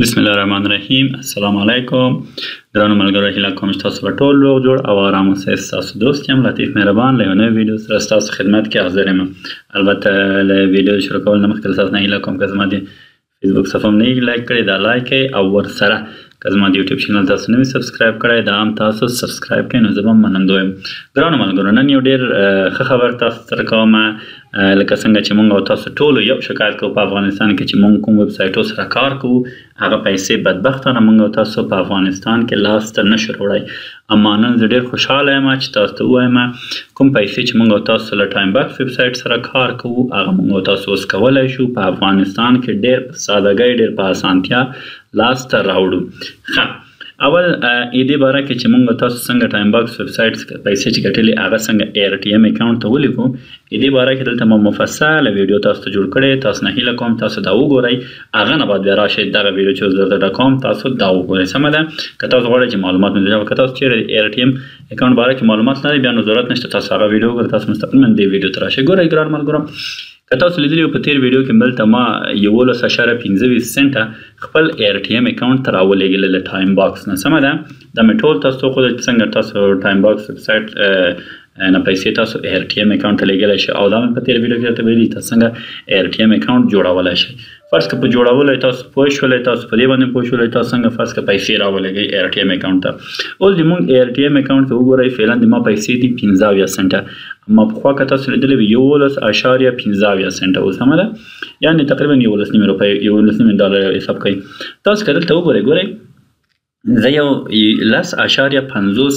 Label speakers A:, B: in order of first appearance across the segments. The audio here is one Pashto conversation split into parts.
A: بسم الله الرحمن الرحیم. السلام علیکم ګرانو ملګرو، هیله کوم چې تاسو به ټول روغ جوړ او آرام اوسئ. ستاسو دوست یم لطیف مهربان له یو نوې ویډیو سره ستاسو خدمت کې حاضر یم. البته له ویډیو شروع کول نه مخکې تاسو نه هیله کوم که زما د فیسبوک صفحه م نه لایک کړئ دا لایک کړئ او ورسره که زما د یوټیوب چینل تاسو نه وي سبسکرایب کړئ دا هم تاسو سبسکرایب کړئ نو زه به منندوی یم. ګرانو ملګرو، نن یو ډېر ښه خبر تاسو سره کوم. لکه څنګه چې مونږ او تاسو ټولو یو شکایت کوو په افغانستان کې چې مونږ کوم ویب سایټو سره کار کوو هغه پیسې بدبختانه مونږ او تاسو په افغانستان کې لاس ته نشو راوړی. اما نن زه ډېر خوشحاله یم چې تاسو ته ووایم کوم پیسې چې مونږ او تاسو له ټایم باکس ویب سایټ سره کار کوو هغه مونږ او تاسو اوس کولی شو په افغانستان کې ډېر په سادهګۍ ډېر په اسانتیا لاس ته راوړو. اول دې باره کې چې مونږ تاسو څنګه ټایم باکس ویب سایټ پیسې چې ګټلې هغه څنګه ایر ټي ایم اکاونټ ته ولیکو، دې باره کې دلته ما مفصله ویډیو تاسو ته جوړ کړی. تاسو نه هیله کوم تاسو دا وګورئ، هغه نه بعد بیا راشئ دغه ویډیو چې زه درته کوم تاسو دا وګورئ. سمه ده؟ که تاسو غواړئ چې معلومات مو که تاسو چیرې ایر ټي ایم اکاونټ باره کې معلومات لرئ بیا نو ضرورت نشته تاسو هغه ویډیو وګورئ، تاسو مستقیما دې ویډیو ته راشئ. ګورئ ګران ملګرو، که تاسو لیدلی په تیر ویډیو کې دلته ما 11.25 سنټه خپل ایر ټي ایم اکاونټ ته راولېږلی له ټایم باکس نه. سمه ده؟ دا مې ټول تاسو ته وښودل چې څنګه تاسو ټایم باکس ویب سایټ نه پیسې تاسو ایر ټي ایم اکاونټ ته لیږلی شئ او دا مې په تیر ویډیو کې درته ویلي تاسو څنګه ایر ټي ایم اکاونټ جوړولی شئ. فرض که په جوړولو تاسو پوه شولئ، تاسو په دې باندې پوه شولئ تاسو څنګه فرض که پیسې راولېږئ ایر ټي ایم اکاونټ ته. اوس د مونږ ایر ټي ایم اکاونټ ته وګورئ، فعلا د ما پیسې دي 15 سنټه. اما پخوا که تاسو لیدلی وي 11.15 سنټه اوس. سمه ده؟ یعنې تقریبا 11 روپۍ 11 ډالر حساب کوئ. تاسو که دلته وګورئ، ګورئ زه یو 10.50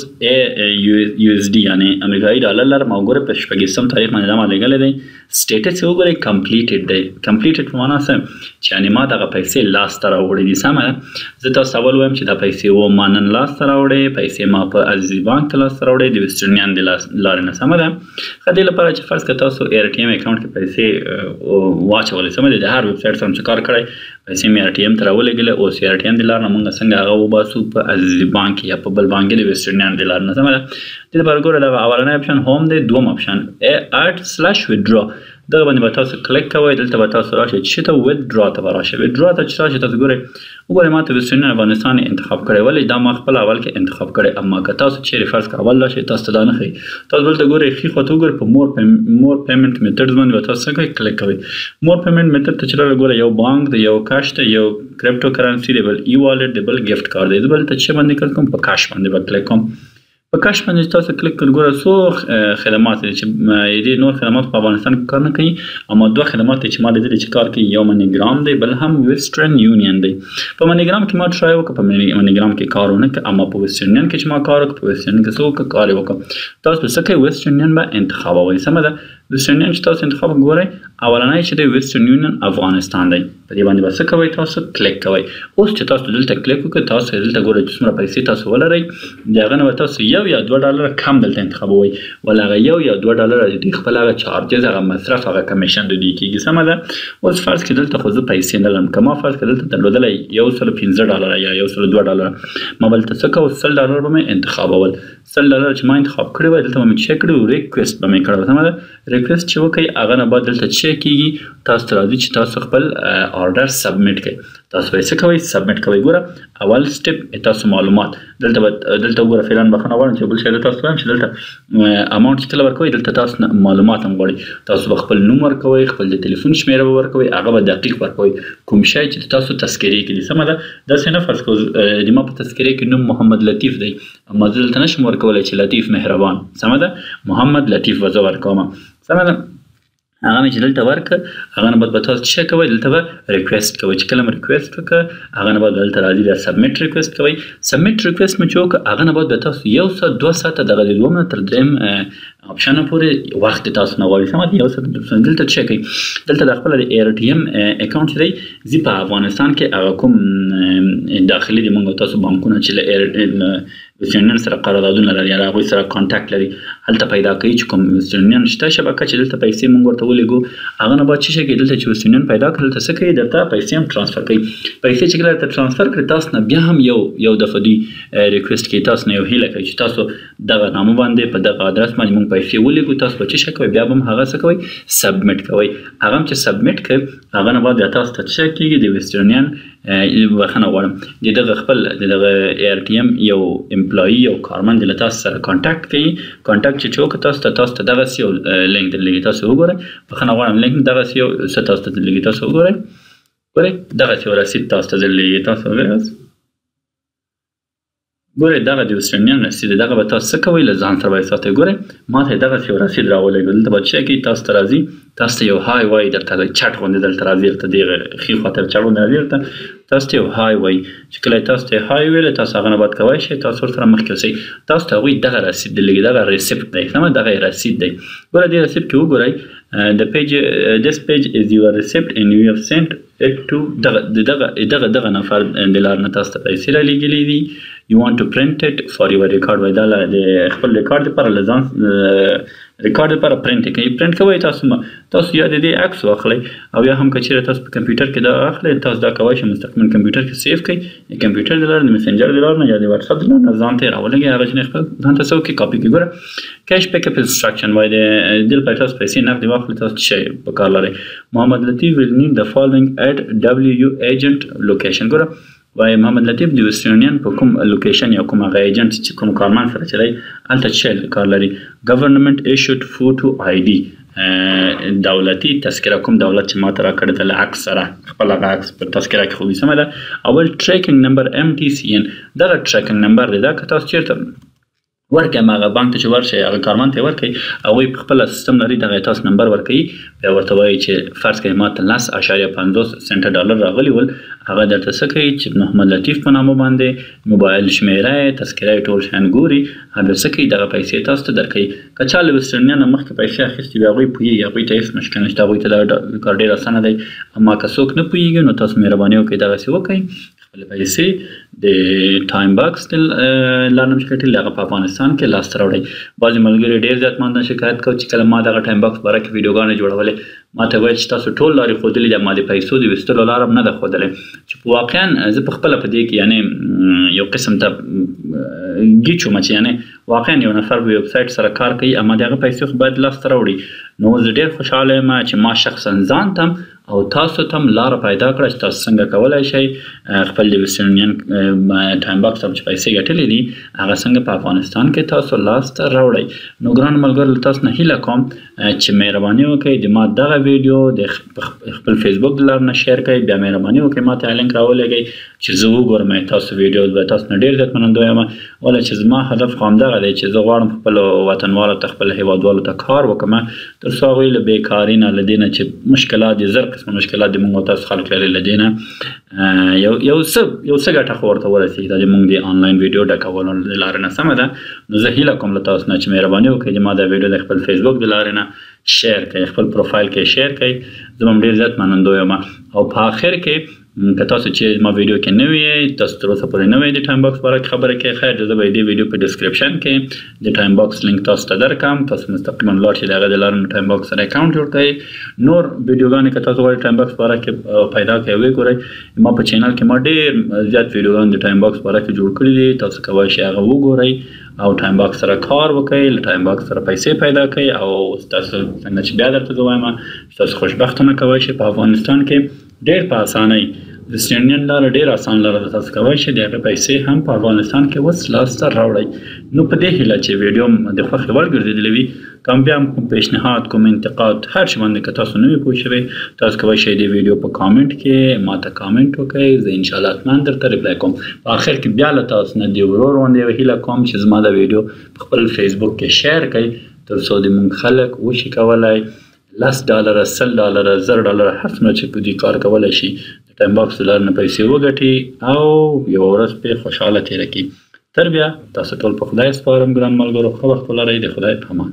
A: یو اس ډي یعنې امریکایي ډالر لرم او ګورئ په 26 تاریخ باندې دا ما لیږلی دی. سټیټس یې وګورئ کمپلیټډ دی. کمپلیټډ په معنا څه چې یعنې ما دغه پیسې لاس ته راوړې دي. سمه ده؟ زه تاسو اول وایم چې دا پیسې ما نن لاس ته راوړې، پیسې ما په عزیزي بانک ته لاس ته راوړې د ویسټرن یونین د لارې نه. سمه ده؟ ښه دې لپاره چې فرض که تاسو ایر ټي ایم اکاونټ کې پیسې واچولې، سمه ده، د هر ویب سایټ سره چې کار کړی پیسې مې ایر ټي ایم ته راولېږلې، اوس ایر ټي ایم د لارې نه مونږ څنګه هغه وباسو په عزیزي بانک یا په بل بانک د ویسټرن یونین د لارې نه. سمه ده؟ دې لپاره ګوره دغه اولنی اپشن هوم دی، دوم اپشن @/withdraw دغه باندې به تاسو کلیک کوئ. دلته به تاسو راشئ چې ته ویدرا ته به راشئ. ویدرا ته چې راشئ تاسو وګورئ ما ته ویسټرن یونین افغانستان انتخاب کړی، ولې دا ما خپل اول کې انتخاب کړی. اما که تاسو چیرې فرض که اول راشئ تاسو ته دا نه ښیي، تاسو دلته ګورئ ښي خوا ته وګورئ په مور پیمنټ میتډز باندې به تاسو څه کوئ کلیک کوئ. مور پیمنټ میتډ ته چې راغلئ ګوره یو بانک دی، یو کاش دی، یو کرپټو کرنسي دی، بل ای والټ دی، بل ګفټ کارت دی. زه به دلته چې باندې کلیک کوم په کاش باندې به کلیک کوم. په کاش باندې تاسو کلیک کړئ ګوره څو خدمات دي چې دې نور خدمات په افغانستان کې کار نه کوي، اما دوه خدمات چې ما لیدلي چې کار کوي، یو منیګرام دی بل هم ویسټرن یونین دی. په منیګرام کې ما ټرای وکړه، په منیګرام کې کار ونه کړ، اما په ویسټرن یونین کې چې ما کار وکړ په ویسټرن کې څه وکړه کار یې وکړ. تاسو به څه کوئ ویسټرن یونین به انتخابوئ. سمه ده؟ ویسټرن یونین چې تاسو انتخاب ګورئ اولنی چې دی ویسټرن یونین افغانستان دی، په دې باندې به څه کوئ تاسو کلیک کوئ. اوس چې تاسو دلته کلیک وکړئ تاسو دلته ګورئ چې څومره پیسې تاسو ولرئ د هغه نه به تاسو 1 یا 2 ډالر کم دلته انتخابوئ، ول هغه 1 یا 2 ډالر د دوی خپل هغه چارجز هغه مصرف هغه کمیشن د دوی کېږي. سمه ده؟ اوس فرض کړئ دلته خو زه پیسې نه لرم، که ما فرض کړئ دلته درلودلی 115 ډالر یا 102 ډالر ما به دلته څه کوو 100 ډالر به مې انتخابول. 100 ډالر چې ما انتخاب کړي وای دلته به مې چک کړي ریکویسټ به مې کړی. سمه ده؟ ریکویسټ چې وکړئ هغه نه بعد دلته چک کېږي، تاسو ته راځي چې تاسو خپل آرډر سبمیټ کړئ. تاسو به څه کوئ سبمیټ کوئ. ګوره اول سټپ تاسو معلومات دلته وګوره فعلا بخښنه غواړم چې بل شی درته تاسو وایم چې دلته اماونټ چې کله ورکوئ دلته تاسو معلومات هم غواړئ. تاسو به خپل نوم ورکوئ، خپل د تلیفون شمیره به ورکوئ، هغه به دقیق ورکوئ کوم شی چې تاسو تذکرې کې دي. سمه ده؟ داسې نه فرض کړو د ما په تذکرې کې نوم محمد لطیف دی، اما زه دلته نشم ورکولی چې لطیف مهربان. سمه ده؟ محمد لطیف به زه ورکوم. سمه ده؟ هغه مې چې دلته ورکړه هغه نه بعد به تاسو څه کوئ دلته به ریکویسټ کوئ. چې کله مې ریکویسټ وکړه هغه نه بعد دلته راځي بیا سبمیټ ریکویسټ کوئ. سبمیټ ریکویسټ مې چې وکړه هغه نه بعد به تاسو 1 ساعت 2 ساعته دغه د دوم نه تر دریم اپشن پورې وخت تاسو نه غواړئ. سمه ده؟ 1 ساعت دلته څه کوئ دلته د خپل د ایر ټي ایم اکاونټ دی زی په افغانستان کې هغه کوم داخلي د مونږ تاسو بانکونه چې له ایر ویسټرن یونین سره قراردادونه لري یا هغوی سره کانټاکټ لري هلته پیدا کوي چې کوم ویسټرن یونین شته شبکه چې دلته پیسې مونږ ورته ولېږو هغه نه بعد څه شی کوي دلته چې ویسټرن یونین پیدا کړي دلته څه کوي درته پیسې هم ټرانسفر کوي. پیسې چې کله درته ټرانسفر کړي تاسو نه بیا هم یو دفعه دوی ریکویسټ کوي، تاسو نه یو هیله کوي چې تاسو دغه نامه باندې په دغه ادرس باندې مونږ پیسې ولېږو. تاسو به څه شی کوئ بیا به هم هغه څه کوئ سبمیټ کوئ. هغه هم چې سبمیټ کوئ هغه نه بعد بیا تاسو ته څه کېږي د ویسټرن یونین بخښنه غواړم د دغه خپل د دغه ARTM یو امپلایي او کارمند له تاسو سره کانټاکټ کوي کانټاکټ چې څوک تاسو ته دغسې یو لینک درلېږي تاسو وګورئ بخښنه غواړم لینک دغسې یو څه تاسو ته درلېږي تاسو وګورئ دغسې یو رسید تاسو ته درلېږي تاسو وګورئ ګورئ دغه د ویسټرن یونین رسید دغه به تاسو څه کوئ له ځان سره به یې ساتئ ګورئ ما ته یې دغسې یو رسید راولېږه دلته به څه کوي تاسو ته راځي تاسو ته یو های وایي درته چټ غوندې دلته راځي درته دغه ښي خواته چټ غوندې راځي درته تاسو ته یو های وایي چې کله تاسو ته های ویلی تاسو هغه نه باید کولی شئ تاسو ورسره مخکې اوسئ تاسو ته هغوی دغه رسید درلېږي دغه ریسیپټ دی سمه دغه یې رسید دی ګوره دې رسیپټ کې وګورئ this page is your receipt and you have sent it to دغه نفر د لار نه تاسو ته پیسې رالیږلي دي you want to print it for your record وایي دا د خپل ریکارډ دپاره له ځان ریکارډ لپاره پرنټ کوي پرنټ کوئ تاسو یا د دې عکس واخلئ او یا هم که چیرې تاسو په کمپیوټر کې دا اخلئ تاسو دا کولی شئ مستقیما کمپیوټر کې سیف کړئ د کمپیوټر د لارې د مسنجر د لارې نه یا د واتساپ د لارې نه ځان ته یې راولګئ هغه چې خپل ځان ته څه وکړئ کاپي کړئ ګوره کیش پیک اپ انسټرکشن وایي د دې لپاره تاسو پیسې نغدې واخلئ تاسو څه شی په کار لرئ محمد لطیف will need the following at WU agent location ګوره وایي محمد لطیف د ویسټرن یونین په کوم لوکیشن یا کوم هغه ایجنټ چې کوم کارمند سره چې دی هلته څه شی کار لري ګورنمنټ ایشوډ فوټو ID دولتي تذکره کوم دولت چې ماته راکړې ده له عکس سره خپل هغه عکس په تذکره کې خو وي سمه ده اول ټریکنګ نمبر MTCN دغه ټریکنګ نمبر دی دا که تاسو چېرته ورکړئ هغه بانک ته چې ورشئ هغه کارمند ته یې ورکړئ هغوی په خپله سیستم لري دغه یې تاسو نمبر ورکوي بیا ورته وایي چې فرض کړئ ما ته 10.50 سنټه ډالر راغلي ول هغه درته څه کوي چې محمد لطیف په نامه باندې موبایل شمیره یې تذکره یې ټول شیان ګوري هغه څه کوي دغه پیسې تاسو ته درکوي که چا له ویسټرن یونین نه مخکې پیسې اخیستې وي هغوی پوهېږي هغوی ته هېڅ مشکل نشته هغوی ته دا کار ډېر اسانه دی اما که څوک نه پوهېږي نو تاسو مهرباني وکړئ دغسې وکړئ خپل پیسې د ټایم باکس لار نه مشکل هغه په افغانستان کې لاسته راوړئ بعضې ملګري ډېر زیات ما نه شکایت کوي چې کله ما دغه ټایم باکس باره کې ویډیوګانې جوړولې ما ته ویل چې تاسو ټول لارې ښودلې دي ما د پیسو د ویستلو لاره هم نه ده ښودلې چې واقعا زه په خپله په دې کې یعنې یو قسم ته ګیچ وم چې یعنې واقعا یو نفر په ویب سایټ سره کار کوي اما د هغه پیسې خو باید لاسته راوړي نو زه ډېر خوشحاله یم چې ما شخصا ځان ته او تاسو ته هم لاره پیدا کړه چې تاسو څنګه کولی شئ خپل د ویسټرن یونین ټایم باکس هم چې پیسې ګټلې دي هغه څنګه په افغانستان کې تاسو لاسته راوړئ نو ګرانو ملګرو له تاسو نه هیله کوم چې مهرباني وکړئ د ما دغه ویډیو د خپل فیسبوک د لارې نه شیر کړئ بیا مهرباني وکړئ ما ته لینک راولېږئ چې زه وګورم تاسو ویډیو به تاسو نه ډېر زیات منندوی یم ولې چې زما هدف خو همدغه دی چې زه غواړم خپلو وطنوالو ته خپل هیوادوالو ته کار وکړم تر څو هغوی له بېکاري نه له دې نه چې مشکلات دي زر قسمه مشکلات د موږ او تاسو خلک لري له دې نه یو څه ګټه خو ورته ورسېږي دا د موږ د آنلاین ویډیو ډکولو د لارې نه سمه ده نو زه هیله کوم له تاسو نه چې مهرباني وکړئ چې ما دا ویډیو د خپل فیسبوک د لارې نه شیر کړئ خپل پروفایل کې شیر کړئ زه به هم ډېر زیات منندوی یم او په آخر کې که تاسو چې ما ویډیو کې نه وئ تاسو تر اوسه پورې نه وئ د ټایم باکس باره کې خبره کوئ خیر زه به دې ویډیو په ډسکرپشن کې د ټایم باکس لینک تاسو ته درکړم تاسو مستقیما لاړ شئ د هغه د لارې نه ټایم باکس سره اکاونټ جوړ کړئ نور ویډیوګانې که تاسو غواړئ ټایم باکس باره کې پیدا کړئ ویې ګورئ ما په چینل کې ما ډېر زیات ویډیوګانې د ټایم باکس باره کې جوړ کړي دي تاسو کولی شئ هغه وګورئ او ټایم باکس سره کار وکړئ له ټایم باکس سره پیسې پیدا کړئ او تاسو څنګه چې بیا درته زه وایم تاسو خوشبختانه کولی شئ په افغانستان کې ډېر په اسانۍ ویسټرن یونین لاره ډېر اسان لاره ده تاسو کولی شئ د هغې پیسې هم په افغانستان کې اوس لاسته راوړئ نو په دې هیله چې ویډیو د خوښې وړ ګرځېدلی وي کوم بیا هم کوم پیشنهاد کوم انتقاد هر شي باندې که تاسو نه وي پوه شوی تاسو کولی شئ د ویډیو په کامنټ کې ما ته کامنټ وکړئ زه انشاءالله حتما درته ریپلی کوم په آخر کې بیا له تاسو نه د ورور غوندې یوه هیله کوم چې زما دا ویډیو په خپل فیسبوک کې شیر کړئ تر څو د مونږ خلک وشي کولی $10 $10 $100 هر څومره چې په دې کار کولی شي د ټایم باکس د لارې نه پیسې وګټي او یوه ورځ پرې خوشحاله تېره کړي تر بیا تاسو ټول په خدای سپارم ګران ملګرو ښه وخت ولرئ د خدای په امان